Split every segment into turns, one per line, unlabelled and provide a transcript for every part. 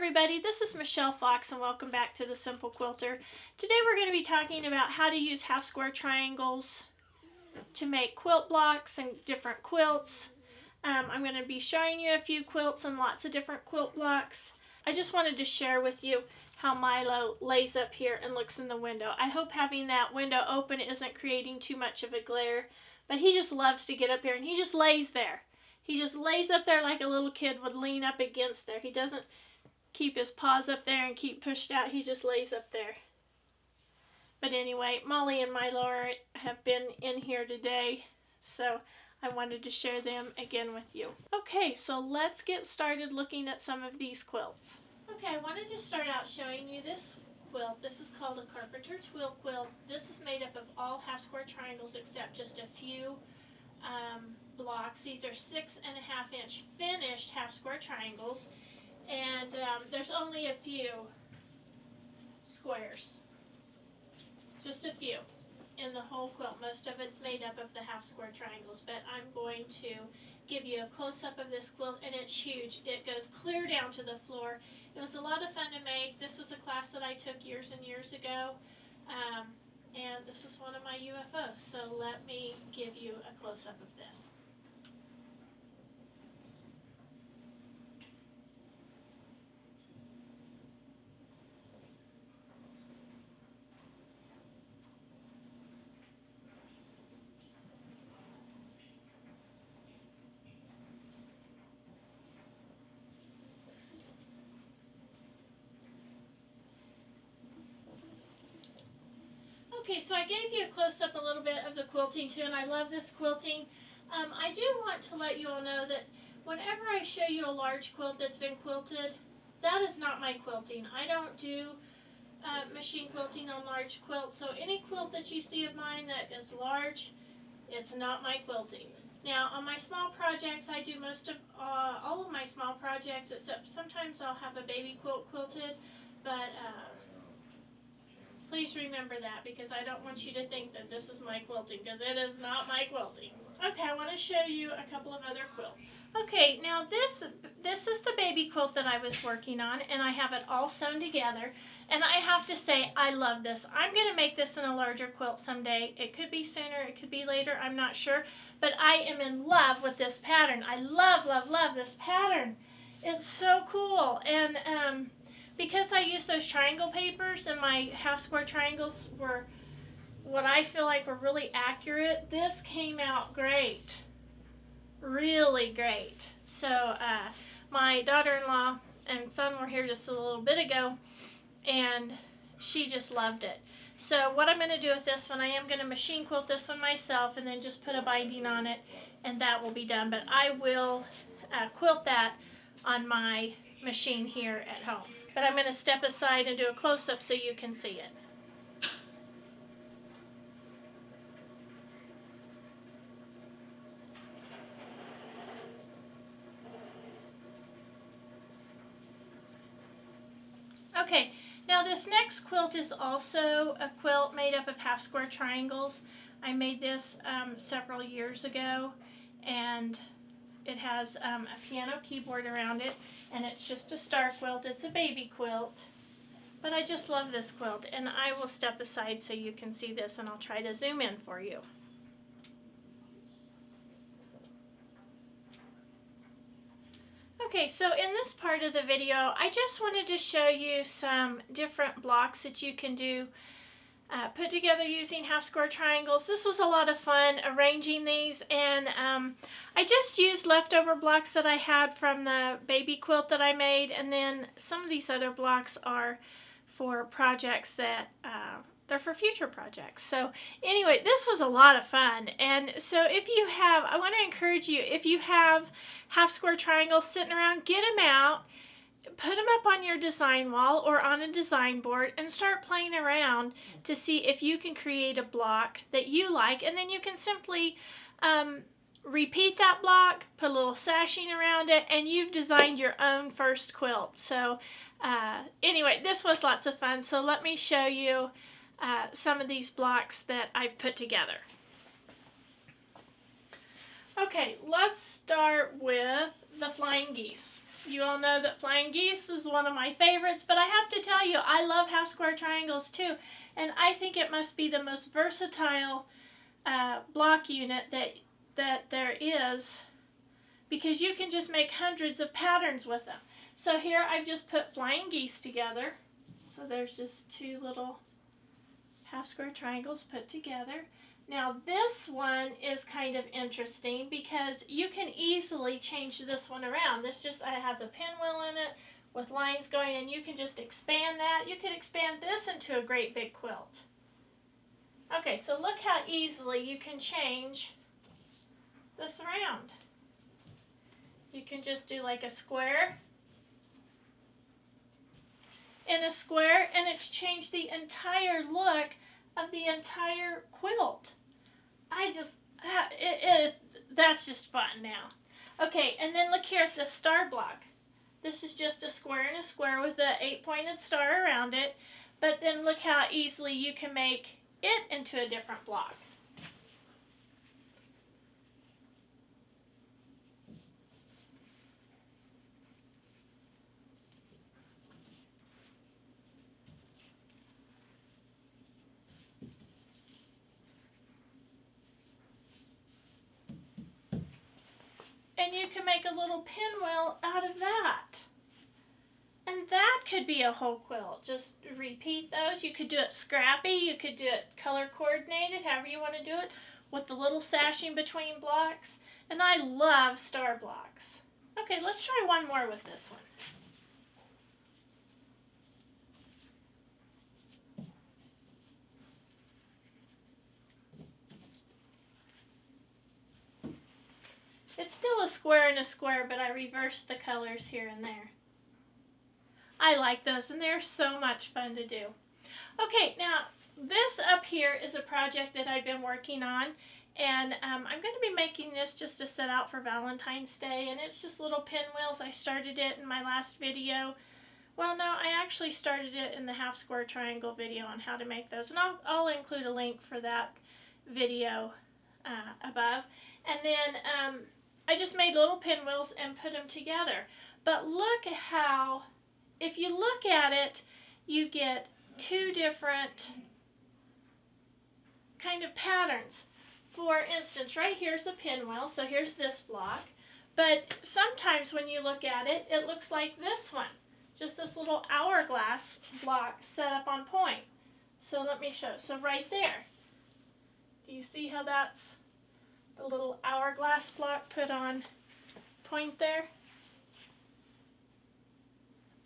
everybody, this is Michelle Fox and welcome back to The Simple Quilter. Today we're going to be talking about how to use half square triangles to make quilt blocks and different quilts. I'm going to be showing you a few quilts and lots of different quilt blocks. I just wanted to share with you how Milo lays up here and looks in the window. I hope having that window open isn't creating too much of a glare, but he just loves to get up here and he just lays there. He just lays up there like a little kid would lean up against there. He doesn't keep his paws up there and keep pushed out. He just lays up there. But anyway, Molly and Milo have been in here today, so I wanted to share them again with you. Okay, so let's get started looking at some of these quilts. Okay, I wanted to start out showing you this quilt. This is called a Carpenter twill quilt. This is made up of all half square triangles except just a few blocks. These are 6.5-inch finished half square triangles, and there's only a few squares, just a few in the whole quilt. Most of it's made up of the half square triangles, but I'm going to give you a close-up of this quilt, and it's huge. It goes clear down to the floor. It was a lot of fun to make. This was a class that I took years and years ago, and this is one of my UFOs, so let me give you a close-up of this. Okay, so I gave you a close-up a little bit of the quilting too, and I love this quilting. I do want to let you all know that whenever I show you a large quilt that's been quilted, that is not my quilting. I don't do machine quilting on large quilts, so any quilt that you see of mine that is large, it's not my quilting. Now, on my small projects, I do most of all of my small projects, except sometimes I'll have a baby quilt quilted, but please remember that, because I don't want you to think that this is my quilting, because it is not my quilting. Okay, I want to show you a couple of other quilts. Okay, now this is the baby quilt that I was working on, and I have it all sewn together, and I have to say I love this. I'm going to make this in a larger quilt someday. It could be sooner, it could be later, I'm not sure, but I am in love with this pattern. I love, love, love this pattern. It's so cool, and because I used those triangle papers and my half square triangles were what I feel like were really accurate, this came out great. Really great. So my daughter-in-law and son were here just a little bit ago, and she just loved it. So what I'm going to do with this one, I am going to machine quilt this one myself and then just put a binding on it, and that will be done. But I will quilt that on my machine here at home. But I'm going to step aside and do a close-up so you can see it. Okay, now this next quilt is also a quilt made up of half square triangles. I made this several years ago, and it has a piano keyboard around it, and it's just a star quilt. It's a baby quilt, but I just love this quilt, and I will step aside so you can see this, and I'll try to zoom in for you. Okay, so in this part of the video, I just wanted to show you some different blocks that you can do put together using half square triangles. This was a lot of fun arranging these, and I just used leftover blocks that I had from the baby quilt that I made, and then some of these other blocks are for projects that they're for future projects. So anyway, this was a lot of fun, and so if you have, I want to encourage you, if you have half square triangles sitting around, get them out, put them up on your design wall or on a design board and start playing around to see if you can create a block that you like, and then you can simply repeat that block, put a little sashing around it, and you've designed your own first quilt. So anyway, this was lots of fun, so let me show you some of these blocks that I've put together. Okay, let's start with the flying geese. You all know that flying geese is one of my favorites, but I have to tell you, I love half square triangles too, and I think it must be the most versatile block unit that there is, because you can just make hundreds of patterns with them. So here I've just put flying geese together. So there's just two little half square triangles put together. Now this one is kind of interesting because you can easily change this one around. This just has a pinwheel in it with lines going, and you can just expand that. You can expand this into a great big quilt. Okay, so look how easily you can change this around. You can just do like a square and a square, and it's changed the entire look of the entire quilt. That's just fun now. Okay, and then look here at the star block. This is just a square and a square with an 8-pointed star around it, but then look how easily you can make it into a different block. And you can make a little pinwheel out of that. And that could be a whole quilt. Just repeat those. You could do it scrappy. You could do it color coordinated, however you want to do it, with the little sashing between blocks. And I love star blocks. Okay, let's try one more with this one. It's still a square and a square, but I reversed the colors here and there. I like those, and they're so much fun to do. Okay, now this up here is a project that I've been working on, and I'm going to be making this just to set out for Valentine's Day, and it's just little pinwheels. I started it in my last video. Well, no, I actually started it in the half square triangle video on how to make those, and I'll include a link for that video above. And then I just made little pinwheels and put them together. But look at how, if you look at it, you get two different kind of patterns. For instance, right here's a pinwheel, so here's this block. But sometimes when you look at it, it looks like this one. Just this little hourglass block set up on point. So let me show. So right there, do you see how that's the little hourglass block put on point there?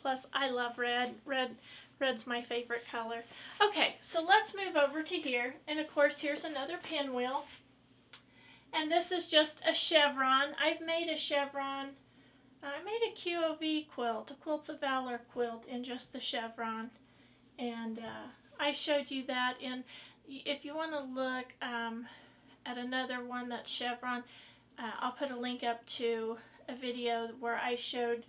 Plus, I love red. Red's my favorite color. Okay, so let's move over to here. And of course, here's another pinwheel. And this is just a chevron. I've made a chevron. I made a QOV quilt, a Quilts of Valor quilt in just the chevron. And I showed you that in, if you want to look at another one that's chevron, I'll put a link up to a video where I showed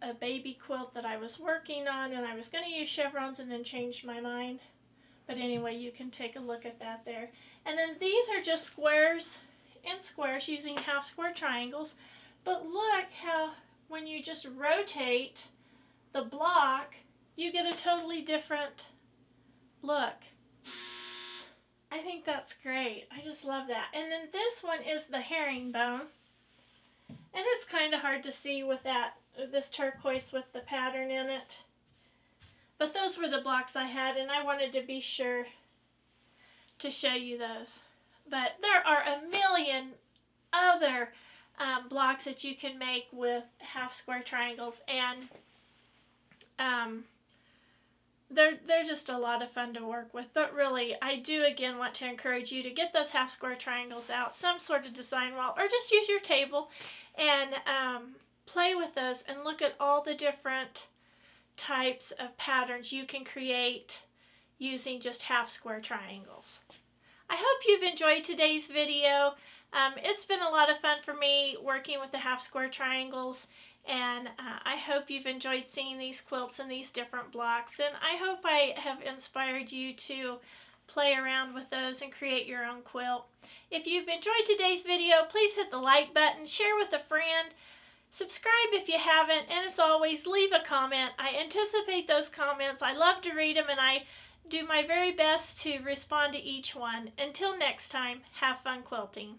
a baby quilt that I was working on, and I was going to use chevrons and then changed my mind. But anyway, you can take a look at that there. And then these are just squares and squares using half square triangles. But look how when you just rotate the block, you get a totally different look. I think that's great. I just love that. And then this one is the herringbone. And it's kind of hard to see with this turquoise with the pattern in it. But those were the blocks I had, and I wanted to be sure to show you those. But there are a million other blocks that you can make with half square triangles, and they're just a lot of fun to work with. But really, I do again want to encourage you to get those half square triangles out, some sort of design wall, or just use your table and play with those and look at all the different types of patterns you can create using just half square triangles. I hope you've enjoyed today's video. It's been a lot of fun for me working with the half square triangles, and I hope you've enjoyed seeing these quilts and these different blocks, and I hope I have inspired you to play around with those and create your own quilt. If you've enjoyed today's video, please hit the like button, share with a friend, Subscribe if you haven't, and as always, leave a comment. I anticipate those comments. I love to read them, and I do my very best to respond to each one. Until next time, have fun quilting.